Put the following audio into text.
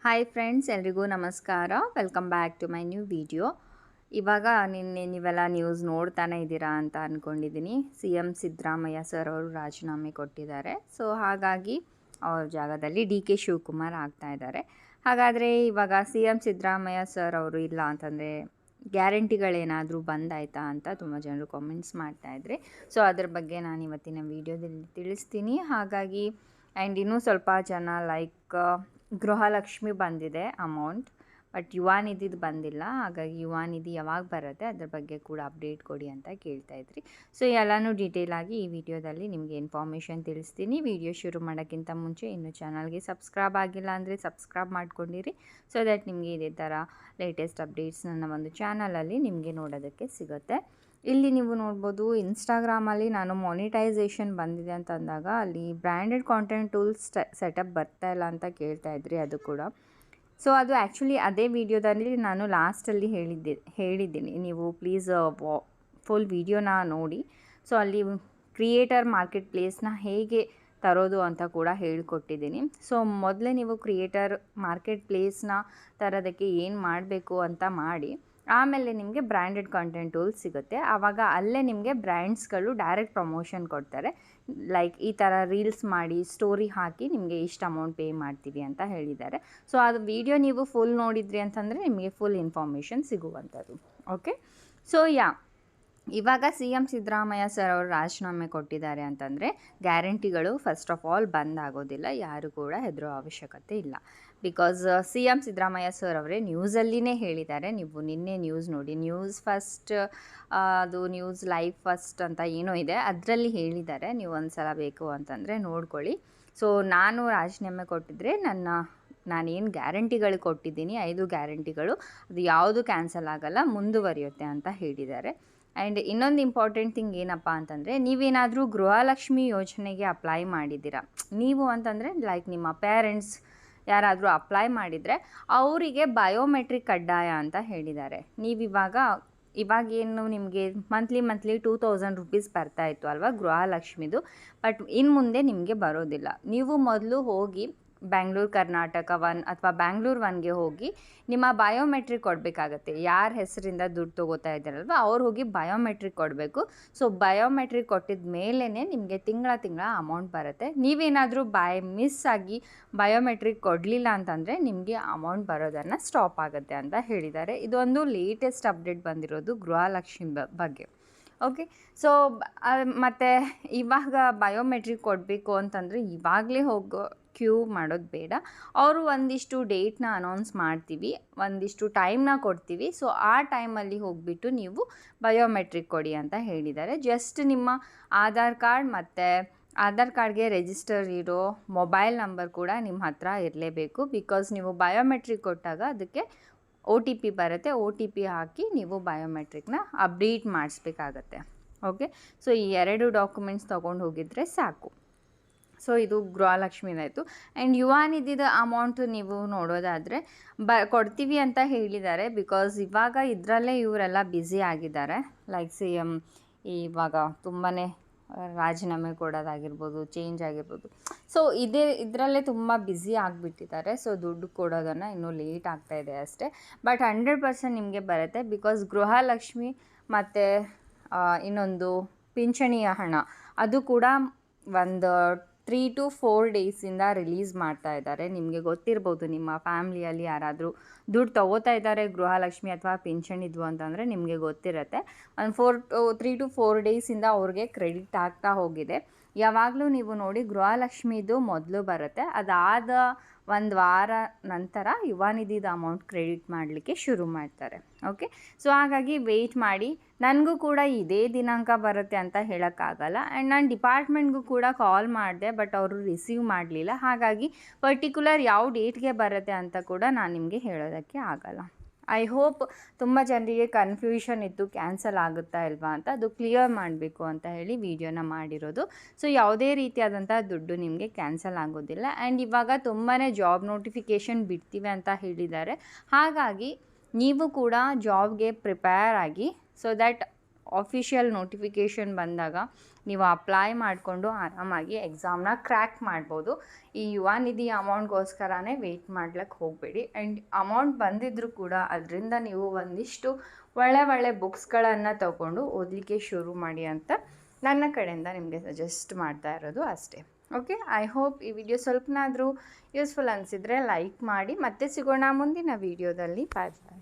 Hi friends, ಎಲ್ರಿಗೂ ನಮಸ್ಕಾರ. Welcome back to my new video. ಇವಾಗ ನಿನ್ನೆ ನೀವೆಲ್ಲ ನ್ಯೂಸ್ ನೋಡ್ತಾನೆ ಇದ್ದೀರಾ ಅಂತ ಅಂದ್ಕೊಂಡಿದ್ದೀನಿ. CM ಸಿದ್ದರಾಮಯ್ಯ ಸರ್ ಅವರು ರಾಜೀನಾಮೆ ಕೊಟ್ಟಿದ್ದಾರೆ. ಸೊ ಹಾಗಾಗಿ ಅವ್ರ ಜಾಗದಲ್ಲಿ DK ಶಿವಕುಮಾರ್ ಆಗ್ತಾ ಇದ್ದಾರೆ. ಹಾಗಾದರೆ ಇವಾಗ CM ಸಿದ್ದರಾಮಯ್ಯ ಸರ್ ಅವರು ಇಲ್ಲ ಅಂತಂದರೆ ಗ್ಯಾರಂಟಿಗಳೇನಾದರೂ ಬಂದಾಯ್ತಾ ಅಂತ ತುಂಬ ಜನರು ಕಾಮೆಂಟ್ಸ್ ಮಾಡ್ತಾಯಿದ್ರಿ. ಸೊ ಅದ್ರ ಬಗ್ಗೆ ನಾನು ಇವತ್ತಿನ ವೀಡಿಯೋದಲ್ಲಿ ತಿಳಿಸ್ತೀನಿ. ಹಾಗಾಗಿ ಆ್ಯಂಡ್ ಇನ್ನೂ ಸ್ವಲ್ಪ ಜನ ಲೈಕ್ ಗೃಹಲಕ್ಷ್ಮಿ ಬಂದಿದೆ ಅಮೌಂಟ್, ಬಟ್ ಯುವ ನಿಧಿದು ಬಂದಿಲ್ಲ. ಹಾಗಾಗಿ ಯುವ ನಿಧಿ ಯಾವಾಗ ಬರುತ್ತೆ ಅದ್ರ ಬಗ್ಗೆ ಕೂಡ ಅಪ್ಡೇಟ್ ಕೊಡಿ ಅಂತ ಕೇಳ್ತಾಯಿದ್ರಿ. ಸೊ ಎಲ್ಲನೂ ಡೀಟೇಲಾಗಿ ಈ ವಿಡಿಯೋದಲ್ಲಿ ನಿಮಗೆ ಇನ್ಫಾರ್ಮೇಷನ್ ತಿಳಿಸ್ತೀನಿ. ವಿಡಿಯೋ ಶುರು ಮಾಡೋಕ್ಕಿಂತ ಮುಂಚೆ ಇನ್ನೂ ಚಾನಲ್ಗೆ ಸಬ್ಸ್ಕ್ರೈಬ್ ಆಗಿಲ್ಲ ಅಂದರೆ ಸಬ್ಸ್ಕ್ರೈಬ್ ಮಾಡ್ಕೊಂಡಿರಿ. ಸೊ ದ್ಯಾಟ್ ನಿಮಗೆ ಇದೇ ಥರ ಲೇಟೆಸ್ಟ್ ಅಪ್ಡೇಟ್ಸ್ ನನ್ನ ಒಂದು ಚಾನಲಲ್ಲಿ ನಿಮಗೆ ನೋಡೋದಕ್ಕೆ ಸಿಗುತ್ತೆ. ಇಲ್ಲಿ ನೀವು ನೋಡ್ಬೋದು, ಇನ್ಸ್ಟಾಗ್ರಾಮಲ್ಲಿ ನಾನು ಮಾನಿಟೈಸೇಷನ್ ಬಂದಿದೆ ಅಂತ ಅಂದಾಗ ಅಲ್ಲಿ ಬ್ರ್ಯಾಂಡೆಡ್ ಕಾಂಟೆಂಟ್ ಟೂಲ್ಸ್ ಸೆಟಪ್ ಬರ್ತಾ ಇಲ್ಲ ಅಂತ ಕೇಳ್ತಾಯಿದ್ರಿ. ಅದು ಕೂಡ ಸೊ ಅದು ಆ್ಯಕ್ಚುಲಿ ಅದೇ ವಿಡಿಯೋದಲ್ಲಿ ನಾನು ಲಾಸ್ಟಲ್ಲಿ ಹೇಳಿದ್ದೀನಿ. ನೀವು ಪ್ಲೀಸ್ ಫುಲ್ ವಿಡಿಯೋನ ನೋಡಿ. ಸೊ ಅಲ್ಲಿ ಕ್ರಿಯೇಟರ್ ಮಾರ್ಕೆಟ್ ಪ್ಲೇಸ್ನ ಹೇಗೆ ತರೋದು ಅಂತ ಕೂಡ ಹೇಳಿಕೊಟ್ಟಿದ್ದೀನಿ. ಸೊ ಮೊದಲೇ ನೀವು ಕ್ರಿಯೇಟರ್ ಮಾರ್ಕೆಟ್ ಪ್ಲೇಸ್ನ ತರೋದಕ್ಕೆ ಏನು ಮಾಡಬೇಕು ಅಂತ ಮಾಡಿ, ಆಮೇಲೆ ನಿಮಗೆ ಬ್ರ್ಯಾಂಡೆಡ್ ಕಂಟೆಂಟ್ ಟೂಲ್ಸ್ ಸಿಗುತ್ತೆ. ಆವಾಗ ಅಲ್ಲೇ ನಿಮಗೆ ಬ್ರ್ಯಾಂಡ್ಸ್ಗಳು ಡೈರೆಕ್ಟ್ ಪ್ರಮೋಷನ್ ಕೊಡ್ತಾರೆ. ಲೈಕ್ ಈ ಥರ ರೀಲ್ಸ್ ಮಾಡಿ ಸ್ಟೋರಿ ಹಾಕಿ ನಿಮಗೆ ಇಷ್ಟು ಅಮೌಂಟ್ ಪೇ ಮಾಡ್ತೀವಿ ಅಂತ ಹೇಳಿದ್ದಾರೆ. ಸೊ ಅದು ವಿಡಿಯೋ ನೀವು ಫುಲ್ ನೋಡಿದ್ರಿ ಅಂತಂದರೆ ನಿಮಗೆ ಫುಲ್ ಇನ್ಫಾರ್ಮೇಷನ್ ಸಿಗುವಂಥದ್ದು. ಓಕೆ, ಸೊ ಇವಾಗ CM ಸಿದ್ದರಾಮಯ್ಯ ಸರ್ ಅವರು ರಾಜೀನಾಮೆ ಕೊಟ್ಟಿದ್ದಾರೆ ಅಂತಂದರೆ ಗ್ಯಾರಂಟಿಗಳು ಫಸ್ಟ್ ಆಫ್ ಆಲ್ ಬಂದಾಗೋದಿಲ್ಲ. ಯಾರು ಕೂಡ ಹೆದರೋ ಅವಶ್ಯಕತೆ ಇಲ್ಲ. ಬಿಕಾಸ್ CM ಸಿದ್ದರಾಮಯ್ಯ ಸರ್ ಅವರೇ ನ್ಯೂಸಲ್ಲಿನೇ ಹೇಳಿದ್ದಾರೆ. ನೀವು ನಿನ್ನೆ ನ್ಯೂಸ್ ನೋಡಿ, ನ್ಯೂಸ್ ಫಸ್ಟ್ ಅದು ನ್ಯೂಸ್ ಲೈವ್ ಫಸ್ಟ್ ಅಂತ ಏನೋ ಇದೆ, ಅದರಲ್ಲಿ ಹೇಳಿದ್ದಾರೆ. ನೀವು ಒಂದು ಸಲ ಬೇಕು ಅಂತಂದರೆ ನೋಡ್ಕೊಳ್ಳಿ. ಸೊ ನಾನು ರಾಜೀನಾಮೆ ಕೊಟ್ಟಿದ್ದರೆ ನಾನೇನು ಗ್ಯಾರಂಟಿಗಳು ಕೊಟ್ಟಿದ್ದೀನಿ, 5 ಗ್ಯಾರಂಟಿಗಳು, ಅದು ಯಾವುದು ಕ್ಯಾನ್ಸಲ್ ಆಗಲ್ಲ, ಮುಂದುವರಿಯುತ್ತೆ ಅಂತ ಹೇಳಿದ್ದಾರೆ. ಆ್ಯಂಡ್ ಇನ್ನೊಂದು ಇಂಪಾರ್ಟೆಂಟ್ ಥಿಂಗ್ ಏನಪ್ಪ ಅಂತಂದರೆ, ನೀವೇನಾದರೂ ಗೃಹಲಕ್ಷ್ಮಿ ಯೋಜನೆಗೆ ಅಪ್ಲೈ ಮಾಡಿದ್ದೀರಾ, ನೀವು ಅಂತಂದರೆ ಲೈಕ್ ನಿಮ್ಮ ಪೇರೆಂಟ್ಸ್ ಯಾರಾದರೂ ಅಪ್ಲೈ ಮಾಡಿದರೆ ಅವರಿಗೆ ಬಯೋಮೆಟ್ರಿಕ್ ಕಡ್ಡಾಯ ಅಂತ ಹೇಳಿದ್ದಾರೆ. ಇವಾಗೇನು ನಿಮಗೆ ಮಂತ್ಲಿ 2000 ರುಪೀಸ್ ಬರ್ತಾಯಿತ್ತು ಅಲ್ವಾ ಗೃಹಲಕ್ಷ್ಮಿದು, ಬಟ್ ಇನ್ನು ಮುಂದೆ ನಿಮಗೆ ಬರೋದಿಲ್ಲ. ನೀವು ಮೊದಲು ಹೋಗಿ ಬ್ಯಾಂಗ್ಳೂರು ಕರ್ನಾಟಕ 1 ಅಥವಾ ಬ್ಯಾಂಗ್ಳೂರು 1ಗೆ ಹೋಗಿ ನಿಮ್ಮ ಬಯೋಮೆಟ್ರಿಕ್ ಕೊಡಬೇಕಾಗತ್ತೆ. ಯಾರ ಹೆಸರಿಂದ ದುಡ್ಡು ತೊಗೋತಾ ಇದ್ದಾರಲ್ವ ಅವ್ರು ಹೋಗಿ ಬಯೋಮೆಟ್ರಿಕ್ ಕೊಡಬೇಕು. ಸೊ ಬಯೋಮೆಟ್ರಿಕ್ ಕೊಟ್ಟಿದ ಮೇಲೇ ನಿಮಗೆ ತಿಂಗಳ ಅಮೌಂಟ್ ಬರುತ್ತೆ. ನೀವೇನಾದರೂ ಮಿಸ್ ಆಗಿ ಬಯೋಮೆಟ್ರಿಕ್ ಕೊಡಲಿಲ್ಲ ಅಂತಂದರೆ ನಿಮಗೆ ಅಮೌಂಟ್ ಬರೋದನ್ನು ಸ್ಟಾಪ್ ಆಗುತ್ತೆ ಅಂತ ಹೇಳಿದ್ದಾರೆ. ಇದೊಂದು ಲೇಟೆಸ್ಟ್ ಅಪ್ಡೇಟ್ ಬಂದಿರೋದು ಗೃಹಲಕ್ಷ್ಮಿ ಬಗ್ಗೆ. ಓಕೆ, ಸೊ ಮತ್ತು ಇವಾಗ ಬಯೋಮೆಟ್ರಿಕ್ ಕೊಡಬೇಕು ಅಂತಂದರೆ ಇವಾಗಲೇ ಹೋಗೋ ಕ್ಯೂ ಮಾಡೋದು ಬೇಡ. ಅವರು ಒಂದಿಷ್ಟು ಡೇಟ್ನ ಅನೌನ್ಸ್ ಮಾಡ್ತೀವಿ, ಒಂದಿಷ್ಟು ಟೈಮ್ನ ಕೊಡ್ತೀವಿ. ಸೊ ಆ ಟೈಮಲ್ಲಿ ಹೋಗಿಬಿಟ್ಟು ನೀವು ಬಯೋಮೆಟ್ರಿಕ್ ಕೊಡಿ ಅಂತ ಹೇಳಿದ್ದಾರೆ. ಜಸ್ಟ್ ನಿಮ್ಮ ಆಧಾರ್ ಕಾರ್ಡ್ ಮತ್ತು ಆಧಾರ್ ಕಾರ್ಡ್ಗೆ ರಿಜಿಸ್ಟರ್ ಇರೋ ಮೊಬೈಲ್ ನಂಬರ್ ಕೂಡ ನಿಮ್ಮ ಹತ್ರ ಇರಲೇಬೇಕು. ಬಿಕಾಸ್ ನೀವು ಬಯೋಮೆಟ್ರಿಕ್ ಕೊಟ್ಟಾಗ ಅದಕ್ಕೆ OTP ಬರುತ್ತೆ. OTP ಹಾಕಿ ನೀವು ಬಯೋಮೆಟ್ರಿಕ್ನ ಅಪ್ಡೇಟ್ ಮಾಡಿಸ್ಬೇಕಾಗತ್ತೆ. ಓಕೆ, ಸೊ ಈ 2 ಡಾಕ್ಯುಮೆಂಟ್ಸ್ ತೊಗೊಂಡು ಹೋಗಿದ್ರೆ ಸಾಕು. ಸೊ ಇದು ಗೃಹಲಕ್ಷ್ಮಿದಾಯಿತು. ಆ್ಯಂಡ್ ಯುವ ನಿಧಿದ ಅಮೌಂಟು ನೀವು ನೋಡೋದಾದರೆ ಕೊಡ್ತೀವಿ ಅಂತ ಹೇಳಿದ್ದಾರೆ. ಬಿಕಾಸ್ ಇವಾಗ ಇದರಲ್ಲೇ ಇವರೆಲ್ಲ ಬ್ಯುಸಿ ಆಗಿದ್ದಾರೆ. ಲೈಕ್ CM ಇವಾಗ ತುಂಬಾ ರಾಜೀನಾಮೆ ಕೊಡೋದಾಗಿರ್ಬೋದು, ಚೇಂಜ್ ಆಗಿರ್ಬೋದು. ಸೊ ಇದರಲ್ಲೇ ತುಂಬ ಬ್ಯುಸಿ ಆಗಿಬಿಟ್ಟಿದ್ದಾರೆ. ಸೊ ದುಡ್ಡು ಕೊಡೋದನ್ನು ಇನ್ನೂ ಲೇಟ್ ಆಗ್ತಾಯಿದೆ ಅಷ್ಟೇ. ಬಟ್ 100% ನಿಮಗೆ ಬರುತ್ತೆ. ಬಿಕಾಸ್ ಗೃಹಲಕ್ಷ್ಮಿ ಮತ್ತು ಇನ್ನೊಂದು ಪಿಂಚಣಿಯ ಹಣ ಅದು ಕೂಡ ಒಂದು 3 to 4 ಡೇಸಿಂದ ರಿಲೀಸ್ ಮಾಡ್ತಾ ಇದ್ದಾರೆ. ನಿಮಗೆ ಗೊತ್ತಿರ್ಬೋದು, ನಿಮ್ಮ ಫ್ಯಾಮ್ಲಿಯಲ್ಲಿ ಯಾರಾದರೂ ದುಡ್ಡು ತೊಗೋತಾ ಇದ್ದಾರೆ ಗೃಹಲಕ್ಷ್ಮಿ ಅಥವಾ ಪಿಂಚಣಿದು ಅಂತಂದರೆ ನಿಮಗೆ ಗೊತ್ತಿರುತ್ತೆ. ಒಂದು 3 to 4 ಡೇಸಿಂದ ಅವ್ರಿಗೆ ಕ್ರೆಡಿಟ್ ಆಗ್ತಾ ಹೋಗಿದೆ. ಯಾವಾಗಲೂ ನೀವು ನೋಡಿ ಗೃಹಲಕ್ಷ್ಮಿದು ಮೊದಲು ಬರುತ್ತೆ, ಅದಾದ 1 ವಾರ ನಂತರ ಯುವ ನಿಧಿದ ಅಮೌಂಟ್ ಕ್ರೆಡಿಟ್ ಮಾಡಲಿಕ್ಕೆ ಶುರು ಮಾಡ್ತಾರೆ. ಓಕೆ, ಸೊ ಹಾಗಾಗಿ ವೆಯ್ಟ್ ಮಾಡಿ. ನನಗೂ ಕೂಡ ಇದೇ ದಿನಾಂಕ ಬರುತ್ತೆ ಅಂತ ಹೇಳೋಕ್ಕಾಗಲ್ಲ. ಆ್ಯಂಡ್ ನಾನು ಡಿಪಾರ್ಟ್ಮೆಂಟ್ಗೂ ಕೂಡ ಕಾಲ್ ಮಾಡಿದೆ, ಬಟ್ ಅವರು ರಿಸೀವ್ ಮಾಡಲಿಲ್ಲ. ಹಾಗಾಗಿ ಪರ್ಟಿಕ್ಯುಲರ್ ಯಾವ ಡೇಟ್ಗೆ ಬರುತ್ತೆ ಅಂತ ಕೂಡ ನಾನು ನಿಮಗೆ ಹೇಳೋದಕ್ಕೆ ಆಗಲ್ಲ. ಐ ಹೋಪ್ ತುಂಬ ಜನರಿಗೆ ಕನ್ಫ್ಯೂಷನ್ ಇತ್ತು, ಕ್ಯಾನ್ಸಲ್ ಆಗುತ್ತಾ ಇಲ್ವಾ ಅಂತ. ಅದು ಕ್ಲಿಯರ್ ಮಾಡಬೇಕು ಅಂತ ಹೇಳಿ ವಿಡಿಯೋನ ಮಾಡಿರೋದು. ಸೊ ಯಾವುದೇ ರೀತಿಯಾದಂಥ ದುಡ್ಡು ನಿಮಗೆ ಕ್ಯಾನ್ಸಲ್ ಆಗೋದಿಲ್ಲ. ಆ್ಯಂಡ್ ಇವಾಗ ತುಂಬಾ ಜಾಬ್ ನೋಟಿಫಿಕೇಷನ್ ಬಿಡ್ತೀವಿ ಅಂತ ಹೇಳಿದ್ದಾರೆ. ಹಾಗಾಗಿ ನೀವು ಕೂಡ ಜಾಬ್ಗೆ ಪ್ರಿಪೇರ್ ಆಗಿ, ಸೊ ದ್ಯಾಟ್ ಆಫಿಷಿಯಲ್ ನೋಟಿಫಿಕೇಷನ್ ಬಂದಾಗ ನೀವು ಅಪ್ಲೈ ಮಾಡಿಕೊಂಡು ಆರಾಮಾಗಿ ಎಕ್ಸಾಮ್ನ ಕ್ರ್ಯಾಕ್ ಮಾಡ್ಬೋದು. ಈ ಯುವ ನಿಧಿ ಅಮೌಂಟ್ಗೋಸ್ಕರನೇ ವೆಯ್ಟ್ ಮಾಡ್ಲಿಕ್ಕೆ ಹೋಗಬೇಡಿ. ಆ್ಯಂಡ್ ಅಮೌಂಟ್ ಬಂದಿದ್ದರೂ ಕೂಡ ಅದರಿಂದ ನೀವು ಒಂದಿಷ್ಟು ಒಳ್ಳೆ ಬುಕ್ಸ್ಗಳನ್ನು ತಗೊಂಡು ಓದಲಿಕ್ಕೆ ಶುರು ಮಾಡಿ ಅಂತ ನನ್ನ ಕಡೆಯಿಂದ ನಿಮಗೆ ಸಜೆಸ್ಟ್ ಮಾಡ್ತಾ ಇರೋದು ಅಷ್ಟೇ. ಓಕೆ, ಐ ಹೋಪ್ ಈ ವಿಡಿಯೋ ಸ್ವಲ್ಪನಾದರೂ ಯೂಸ್ಫುಲ್ ಅನಿಸಿದರೆ ಲೈಕ್ ಮಾಡಿ. ಮತ್ತೆ ಸಿಗೋಣ ಮುಂದಿನ ವಿಡಿಯೋದಲ್ಲಿ. ಬಾಯ್ ಬಾಯ್.